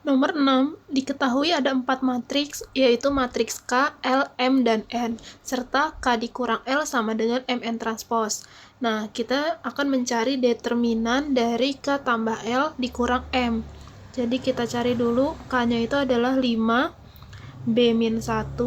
Nomor 6, diketahui ada 4 matriks, yaitu matriks K, L, M, dan N, serta K dikurang L sama dengan Mn transpose. Nah, kita akan mencari determinan dari K tambah L dikurang M. Jadi kita cari dulu, K-nya itu adalah 5, B-1,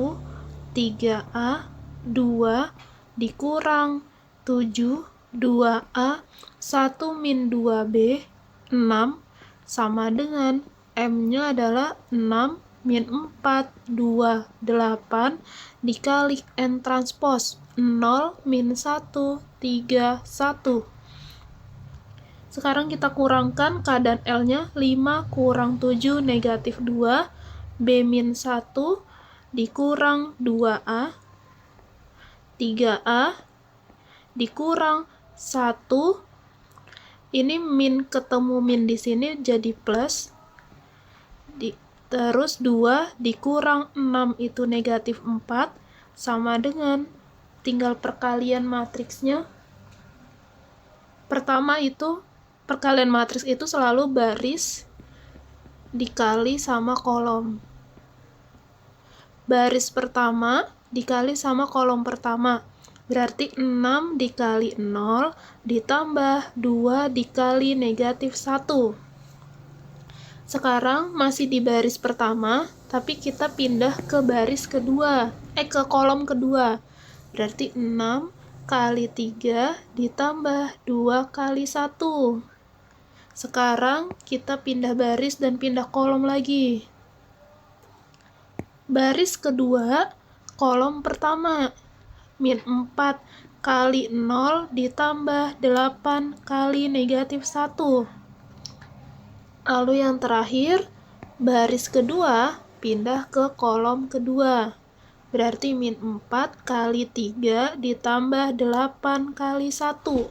3A, 2, dikurang 7, 2A, 1 min 2B, 6, sama dengan M-nya adalah 6 min 4, 2, 8, dikali N transpose, 0 min 1, 3, 1. Sekarang kita kurangkan K dan L-nya, 5 kurang 7 negatif 2, B-1 dikurang 2A, 3A dikurang 1, ini min ketemu min di sini jadi plus, terus 2 dikurang 6 itu negatif 4, sama dengan, tinggal perkalian matriksnya. Pertama itu, perkalian matriks itu selalu baris dikali sama kolom. Baris pertama dikali sama kolom pertama, berarti 6 dikali 0 ditambah 2 dikali negatif 1. Sekarang masih di baris pertama, tapi kita pindah ke baris kedua, ke kolom kedua. Berarti 6 kali 3 ditambah 2 kali 1. Sekarang kita pindah baris dan pindah kolom lagi. Baris kedua, kolom pertama, min 4 kali 0 ditambah 8 kali negatif 1. Lalu yang terakhir, baris kedua pindah ke kolom kedua. Berarti min 4 kali 3 ditambah 8 kali 1.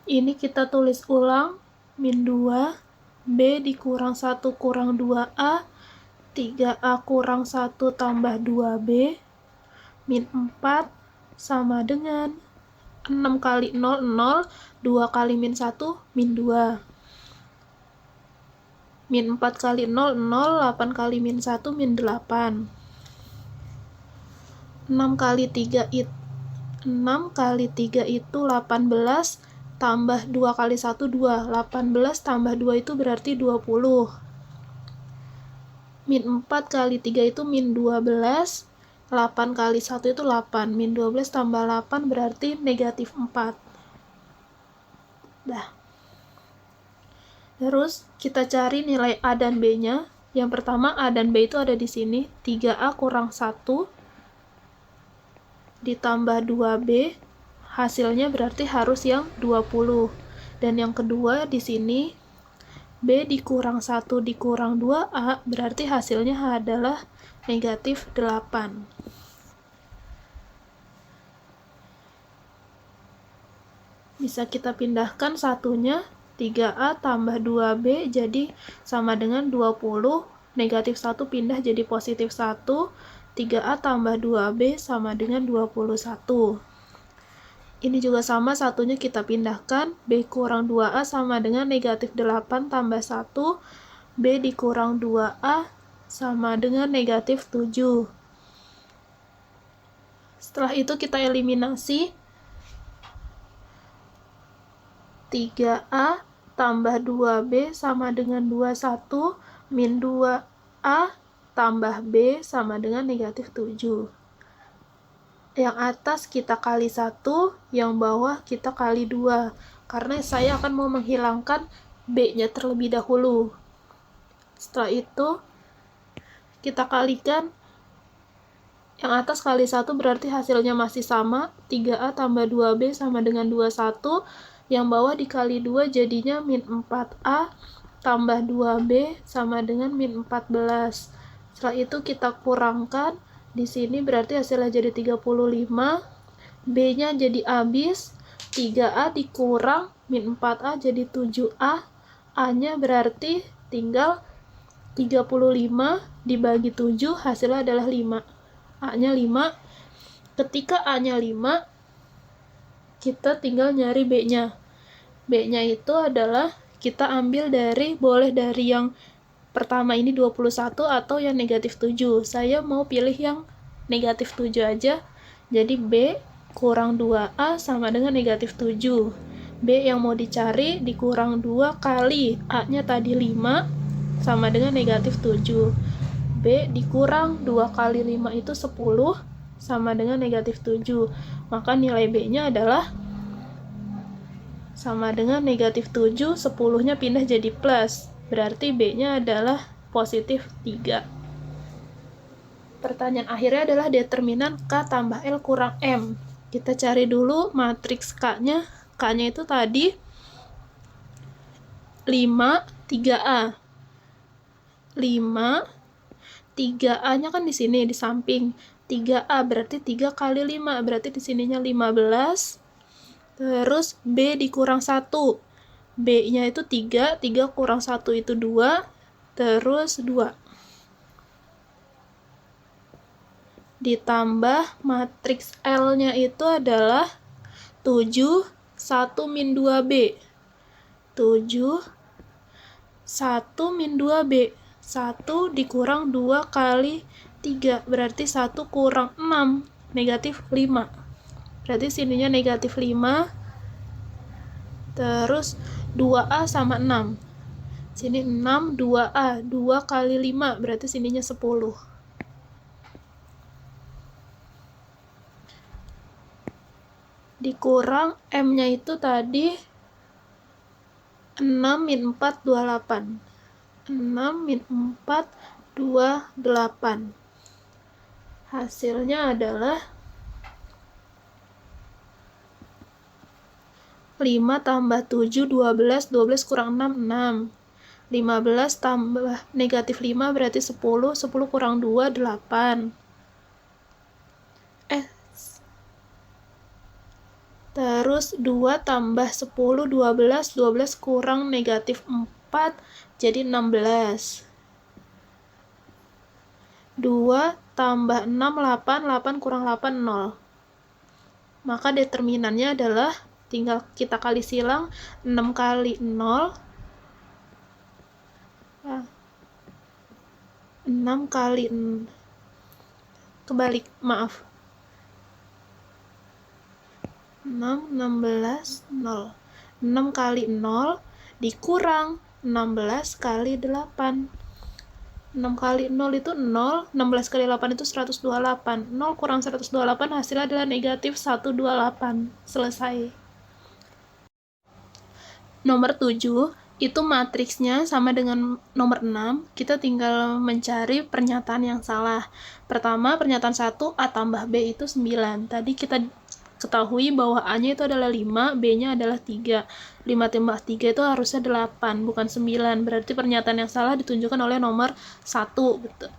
Ini kita tulis ulang, min 2, B dikurang 1 kurang 2A, 3A kurang 1 tambah 2B, min 4 sama dengan 6 kali 0, 0, 2 kali min 1, min 2. Min 4 kali 0, 0, 8 kali min 1, min 8. 6 kali 3 itu 18, tambah 2 kali 1, 2. 18 tambah 2 itu berarti 20. Min 4 kali 3 itu min 12, 8 kali 1 itu 8, min 12 tambah 8 berarti negatif 4. Dah. Terus kita cari nilai A dan B-nya. Yang pertama A dan B itu ada di sini, 3A kurang 1 ditambah 2B, hasilnya berarti harus yang 20. Dan yang kedua di sini, B dikurang 1 dikurang 2A, berarti hasilnya adalah negatif 8. Bisa kita pindahkan satunya, 3A tambah 2B jadi sama dengan 20, negatif 1 pindah jadi positif 1, 3A tambah 2B sama dengan 21. Ini juga sama, satunya kita pindahkan, B kurang 2A sama dengan negatif 8 tambah 1, B dikurang 2A sama dengan negatif 7. Setelah itu kita eliminasi, 3A tambah 2B sama dengan 21, min 2A tambah B sama dengan negatif 7. Yang atas kita kali 1, yang bawah kita kali 2. Karena saya akan mau menghilangkan B-nya terlebih dahulu. Setelah itu, kita kalikan. Yang atas kali 1 berarti hasilnya masih sama, 3A tambah 2B sama dengan 21. Yang bawah dikali 2 jadinya min 4A tambah 2B sama dengan min 14. Setelah itu kita kurangkan. Di sini berarti hasilnya jadi 35, B-nya jadi habis, 3A dikurang, min 4A jadi 7A, A-nya berarti tinggal 35 dibagi 7, hasilnya adalah 5. A-nya 5, ketika A-nya 5, kita tinggal nyari B-nya. B-nya itu adalah kita ambil dari, boleh dari yang pertama ini 21 atau yang negatif 7. Saya mau pilih yang negatif 7 aja. Jadi B kurang 2A sama dengan negatif 7. B yang mau dicari dikurang 2 kali A-nya tadi 5 sama dengan negatif 7. B dikurang 2 kali 5 itu 10 sama dengan negatif 7. Maka nilai B-nya adalah sama dengan negatif 7, 10-nya pindah jadi plus. Berarti B-nya adalah positif 3. Pertanyaan akhirnya adalah determinan K tambah L kurang M. Kita cari dulu matriks K-nya. K-nya itu tadi 5, 3A. 5, 3A-nya kan di sini, di samping. 3A berarti 3 kali 5, berarti di sininya 15. Terus B dikurang 1. B-nya itu 3, 3 kurang 1 itu 2, terus 2. Ditambah matriks L-nya itu adalah 7, 1 min 2B. 7, 1 min 2B. 1 dikurang 2 kali 3, berarti 1 kurang 6, negatif 5. Berarti sininya negatif 5, terus 2A sama 6. Sini 6, 2A, 2 kali 5, berarti sininya 10. Dikurang M-nya itu tadi 6 min 4, 28. 6 min 4, 28. Hasilnya adalah 5 tambah 7, 12, 12 kurang 6, 6. 15 tambah negatif 5 berarti 10, 10 kurang 2, 8. Terus 2 tambah 10, 12, 12 kurang negatif 4, jadi 16. 2 tambah 6, 8, 8 kurang 8, 0. Maka determinannya adalah, tinggal kita kali silang, 6 kali 0, 6 kali, kebalik, maaf. 6, 16, 0. 6 kali 0 dikurang 16 kali 8. 6 kali 0 itu 0, 16 kali 8 itu 128. 0 kurang 128 hasilnya adalah negatif 128. Selesai. Nomor 7, itu matriksnya sama dengan nomor 6. Kita tinggal mencari pernyataan yang salah. Pertama, pernyataan 1, A tambah B itu 9. Tadi kita ketahui bahwa A-nya itu adalah 5, B-nya adalah 3. 5 tambah 3 itu harusnya 8, bukan 9. Berarti pernyataan yang salah ditunjukkan oleh nomor 1. Betul.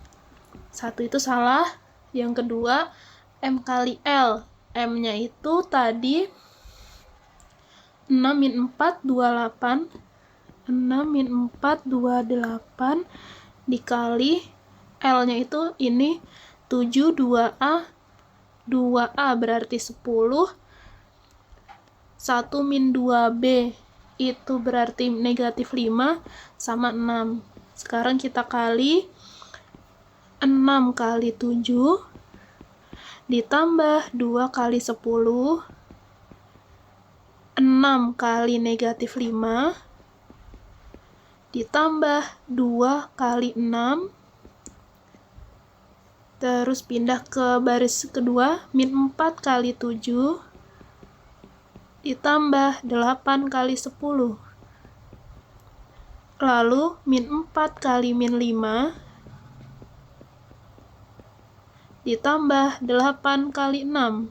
1 itu salah. Yang kedua, M kali L. M-nya itu tadi 6 min 4, 28. 6 min 4, 28 dikali L-nya itu ini 7, 2A. 2A berarti 10, 1 min 2B itu berarti negatif 5 sama 6. Sekarang kita kali 6 kali 7 ditambah 2 kali 10, 6 kali negatif 5 ditambah 2 kali 6, terus pindah ke baris kedua, min 4 kali 7 ditambah 8 kali 10. Lalu min 4 kali min 5 ditambah 8 kali 6.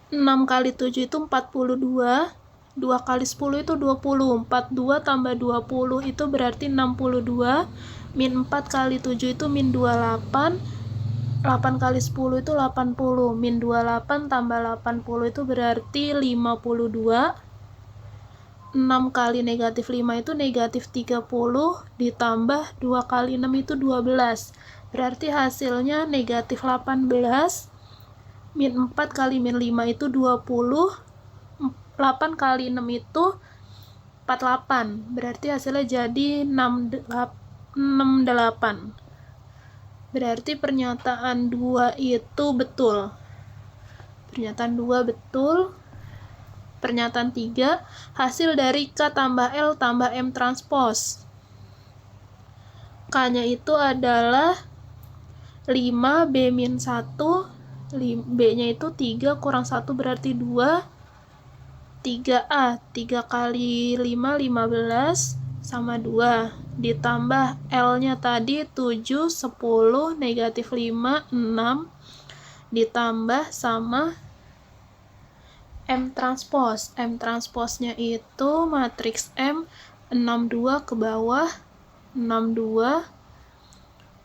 6 kali 7 itu 42. 2 kali 10 itu 20. 42 tambah 20 itu berarti 62. Min 4 kali 7 itu min 28. 8 kali 10 itu 80. Min 28 tambah 80 itu berarti 52. 6 kali negatif 5 itu negatif 30. Ditambah 2 kali 6 itu 12. Berarti hasilnya negatif 18. min 4 kali min 5 itu 20, 8 kali 6 itu 48, berarti hasilnya jadi 68. Berarti pernyataan 2 itu betul. Pernyataan 2 betul. Pernyataan 3, hasil dari K tambah L tambah M transpose. K-nya itu adalah 5, B-1, B-nya itu 3 kurang 1 berarti 2, 3A, 3 kali 5, 15, sama 2, ditambah L-nya tadi 7, 10, negatif 5, 6, ditambah sama M transpose. M transpose-nya itu matriks M 62 ke bawah, 62,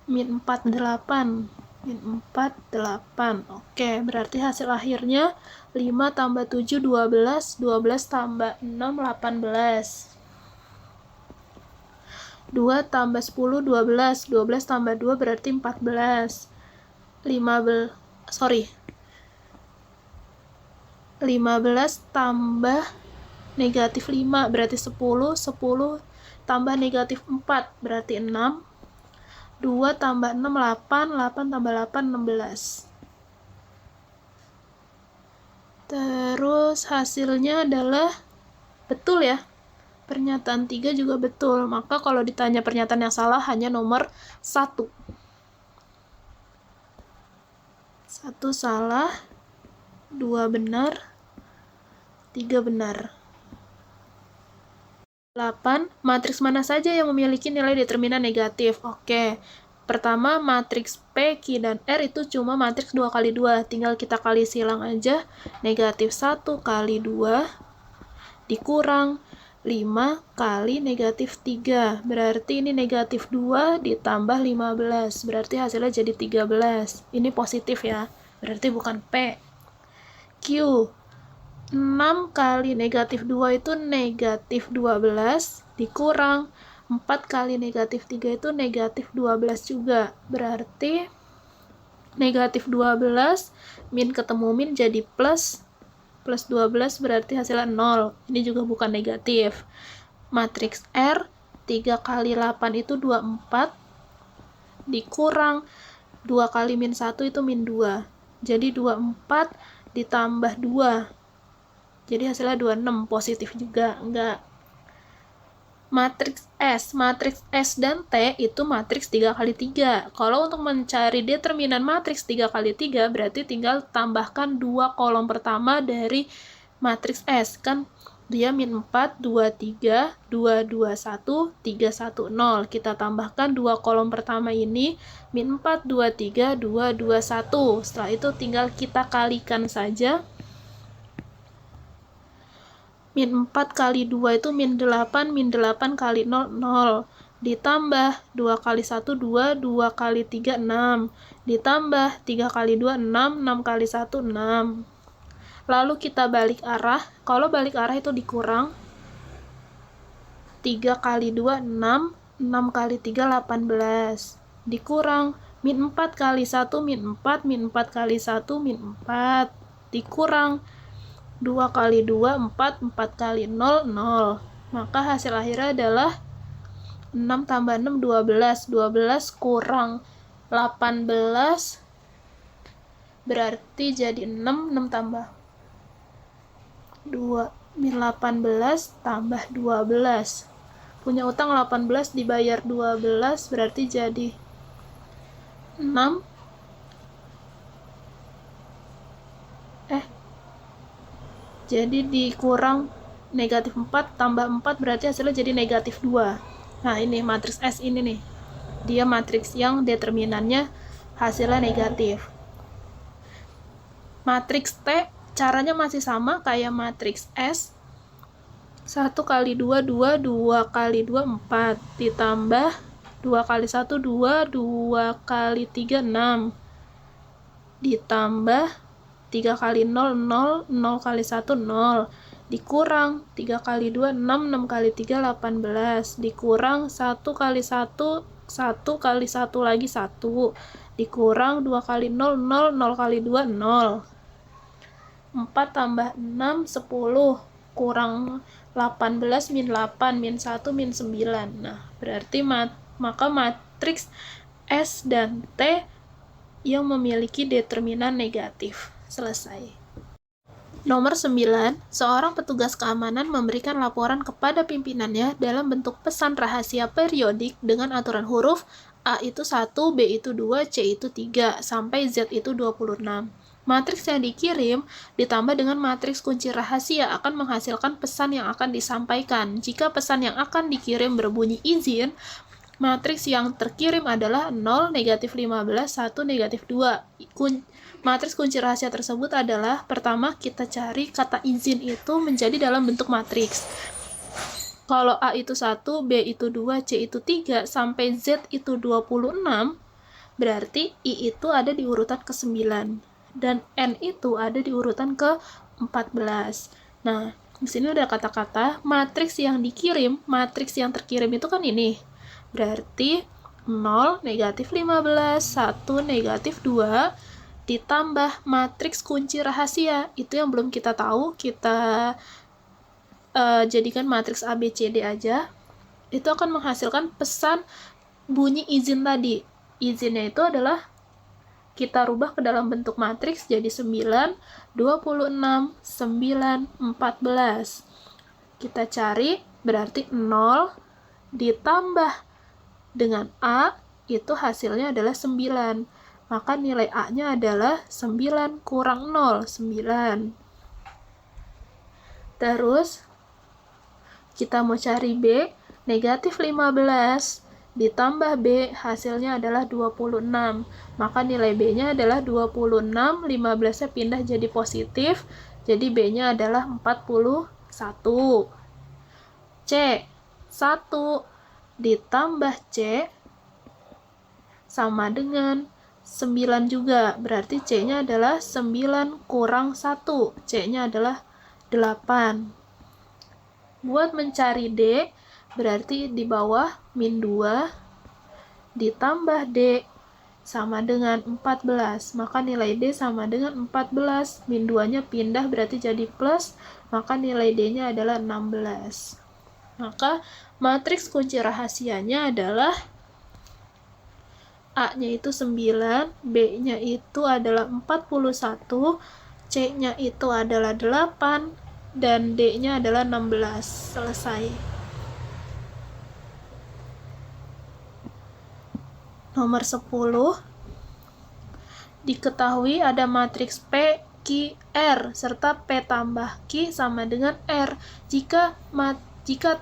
min 48, min 48. Oke, berarti hasil akhirnya 5 tambah 7, 12, 12 tambah 6, 18. 2 tambah 10, 12, 12 tambah 2 berarti 14. 15 tambah negatif 5 berarti 10, 10 tambah negatif 4 berarti 6, 2 tambah 6, 8, 8 tambah 8, 16. Terus hasilnya adalah betul ya. Pernyataan 3 juga betul. Maka kalau ditanya pernyataan yang salah hanya nomor 1. 1 salah, 2 benar, 3 benar. 8. Matriks mana saja yang memiliki nilai determinan negatif? Oke. Pertama, matriks P, Q, dan R itu cuma matriks 2 kali 2. Tinggal kita kali silang aja. Negatif 1 kali 2 dikurang 5 kali negatif 3. Berarti ini negatif 2 ditambah 15. Berarti hasilnya jadi 13. Ini positif ya. Berarti bukan P. Q. 6 kali negatif 2 itu negatif 12 dikurang 4 kali negatif 3 itu negatif 12 juga. Berarti negatif 12 min ketemu min jadi plus 12 berarti hasilnya 0. Ini juga bukan negatif. Matriks R 3 kali 8 itu 24 dikurang 2 kali min 1 itu min 2. Jadi 24 ditambah 2. Jadi hasilnya 26, positif juga, enggak. Matriks S dan T itu matriks 3 kali 3. Kalau untuk mencari determinan matriks 3 kali 3, berarti tinggal tambahkan 2 kolom pertama dari matriks S. Kan dia min 4, 2, 3, 2, 2, 1, 3, 1, 0. Kita tambahkan 2 kolom pertama ini, min 4, 2, 3, 2, 2, 1. Setelah itu tinggal kita kalikan saja. Min 4 kali 2 itu min 8 kali 0, 0. Ditambah 2 kali 1, 2, 2 kali 3, 6. Ditambah 3 kali 2, 6, 6 kali 1, 6. Lalu kita balik arah. Kalau balik arah itu dikurang. 3 kali 2, 6. 6 kali 3, 18. Dikurang. Min 4 kali 1, min 4. Min 4 kali 1, min 4. Dikurang. 2 kali 2, 4, 4 kali 0, 0. Maka hasil akhirnya adalah 6 tambah 6, 12. 12 kurang 18, berarti jadi 6, 6 tambah 2, min 18 tambah 12. Punya utang 18 dibayar 12, berarti jadi 6. Jadi dikurang negatif 4 tambah 4 berarti hasilnya jadi negatif 2. Nah ini matriks S ini nih. Dia matriks yang determinannya hasilnya negatif. Matriks T caranya masih sama kayak matriks S. 1 kali 2, 2, 2 kali 2, 4. Ditambah 2 kali 1, 2, 2 kali 3, 6. Ditambah 3 kali 0, 0, 0 kali 1, 0. Dikurang 3 kali 2, 6, 6 kali 3, 18. Dikurang 1 kali 1, 1 kali 1 lagi 1. Dikurang 2 kali 0, 0, 0 kali 2, 0. 4 tambah 6, 10. Kurang 18 min 8, min 1, min 9. Nah, berarti maka matriks S dan T yang memiliki determinan negatif. Selesai. Nomor 9, seorang petugas keamanan memberikan laporan kepada pimpinannya dalam bentuk pesan rahasia periodik dengan aturan huruf A itu 1, B itu 2, C itu 3, sampai Z itu 26. Matriks yang dikirim ditambah dengan matriks kunci rahasia akan menghasilkan pesan yang akan disampaikan. Jika pesan yang akan dikirim berbunyi izin, matriks yang terkirim adalah 0, negatif 15, 1, negatif 2. Matriks kunci rahasia tersebut adalah, pertama kita cari kata izin itu menjadi dalam bentuk matriks. Kalau A itu 1, B itu 2, C itu 3, sampai Z itu 26, berarti I itu ada di urutan ke-9. Dan N itu ada di urutan ke-14. Nah, di sini udah kata-kata matriks yang dikirim, matriks yang terkirim itu kan ini. Berarti 0, negatif 15, 1, negatif 2, ditambah matriks kunci rahasia. Itu yang belum kita tahu, kita jadikan matriks A, B, C, D aja. Itu akan menghasilkan pesan bunyi izin tadi. Izinnya itu adalah kita rubah ke dalam bentuk matriks jadi 9, 26, 9, 14. Kita cari, berarti 0 ditambah dengan A, itu hasilnya adalah 9. Maka nilai A-nya adalah 9 kurang 0, 9. Terus, kita mau cari B, negatif 15 ditambah B, hasilnya adalah 26. Maka nilai B-nya adalah 26, 15-nya pindah jadi positif, jadi B-nya adalah 41. C, 1 ditambah C sama dengan 9 juga, berarti C-nya adalah 9 kurang 1, C-nya adalah 8. Buat mencari D, berarti di bawah min 2 ditambah D sama dengan 14, maka nilai D sama dengan 14, min 2-nya pindah berarti jadi plus, maka nilai D-nya adalah 16. Maka matriks kunci rahasianya adalah A-nya itu 9, B-nya itu adalah 41, C-nya itu adalah 8, dan D-nya adalah 16. Selesai. Nomor 10, diketahui ada matriks P, Q, R, serta P tambah Q sama dengan R. Jika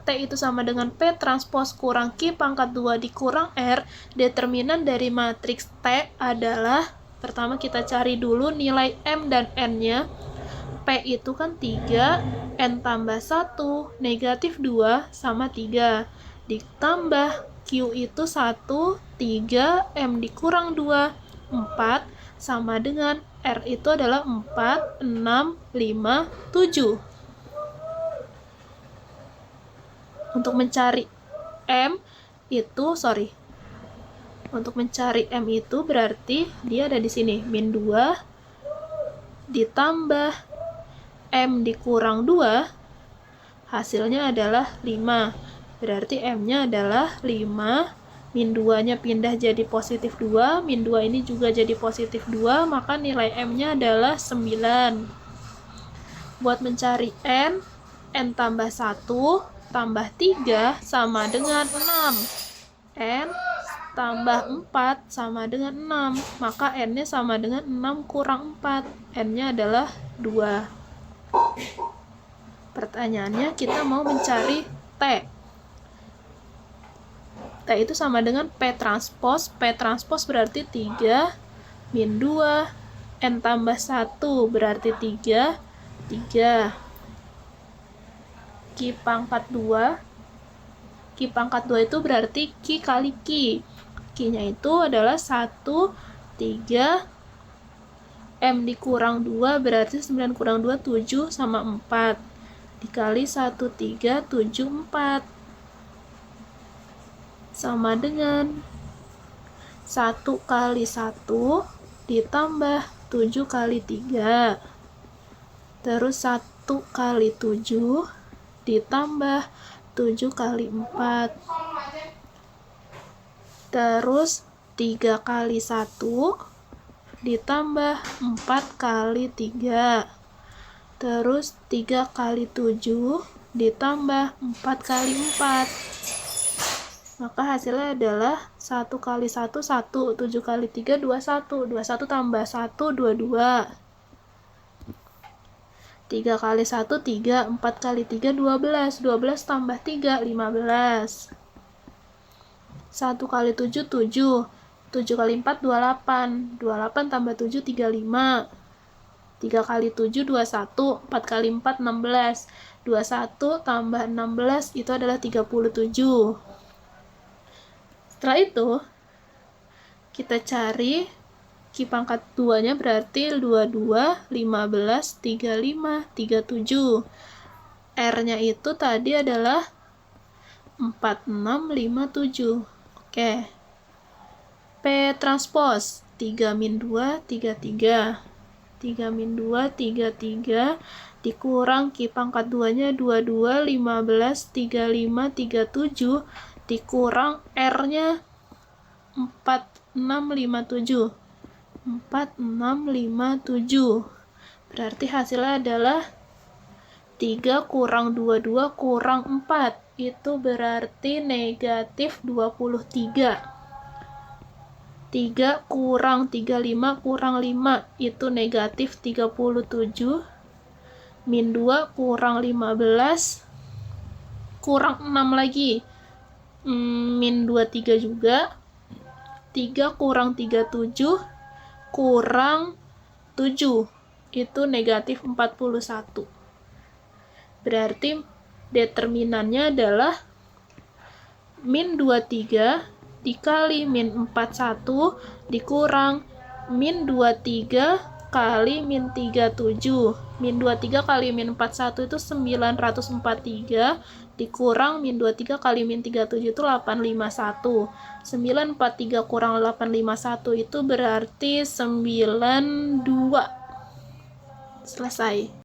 T itu sama dengan P transpos kurang Q pangkat 2 dikurang R, determinan dari matriks T adalah, pertama kita cari dulu nilai M dan N-nya. P itu kan 3, N tambah 1, negatif 2, sama 3. Ditambah Q itu 1, 3, M dikurang 2, 4, sama dengan R itu adalah 4, 6, 5, 7. Untuk mencari M itu berarti dia ada di sini, min 2 ditambah M dikurang 2, hasilnya adalah 5. Berarti M-nya adalah 5, min 2-nya pindah jadi positif 2, min 2 ini juga jadi positif 2, maka nilai M-nya adalah 9. Buat mencari N tambah 1 tambah 3 sama dengan 6. N tambah 4 sama dengan 6. Maka N-nya sama dengan 6 kurang 4. N-nya adalah 2. Pertanyaannya kita mau mencari T. T itu sama dengan P transpos. P transpos berarti 3, min 2, N tambah 1 berarti 3, 3. Q pangkat 2 itu berarti Q kali Q. Q-nya itu adalah 1, 3, M dikurang 2 berarti 9 kurang 2, 7 sama 4. Dikali 1, 3, 7, 4. Sama dengan 1 kali 1 ditambah 7 kali 3. Terus 1 kali 7 ditambah 7 kali 4. Terus 3 kali 1 ditambah 4 kali 3. Terus 3 kali 7 ditambah 4 kali 4. Maka hasilnya adalah 1 kali 1, 1. 7 kali 3, 21. 21 tambah 1, 22. 3 kali 1, 3. 4 kali 3, 12. 12 tambah 3, 15. 1 kali 7, 7. 7 kali 4, 28. 28 tambah 7, 35. 3 kali 7, 21. 4 kali 4, 16. 21 tambah 16 itu adalah 37. Setelah itu, kita cari Q pangkat 2-nya berarti 22, 15, 35, 37. R-nya itu tadi adalah 4657. Oke. P transpose 3 min 2, 33. 3 min 2, 33. Dikurang Q pangkat 2-nya 22, 15, 35, 37. Dikurang R-nya 4657. 4657. Berarti hasilnya adalah 3 kurang 22 kurang 4. Itu berarti negatif 23. 3 kurang 35 kurang 5. Itu negatif 37. Min 2 kurang 15. Kurang 6 lagi. Min 23 juga. 3 kurang 37 kurang 7 itu negatif 41. Berarti determinannya adalah min 23 dikali min 41 dikurang min 23 kali min 37. Min 23 kali min 41 itu 943 dikurang min 23 kali min 37 itu 851. 943 kurang 851 itu berarti 92. Selesai.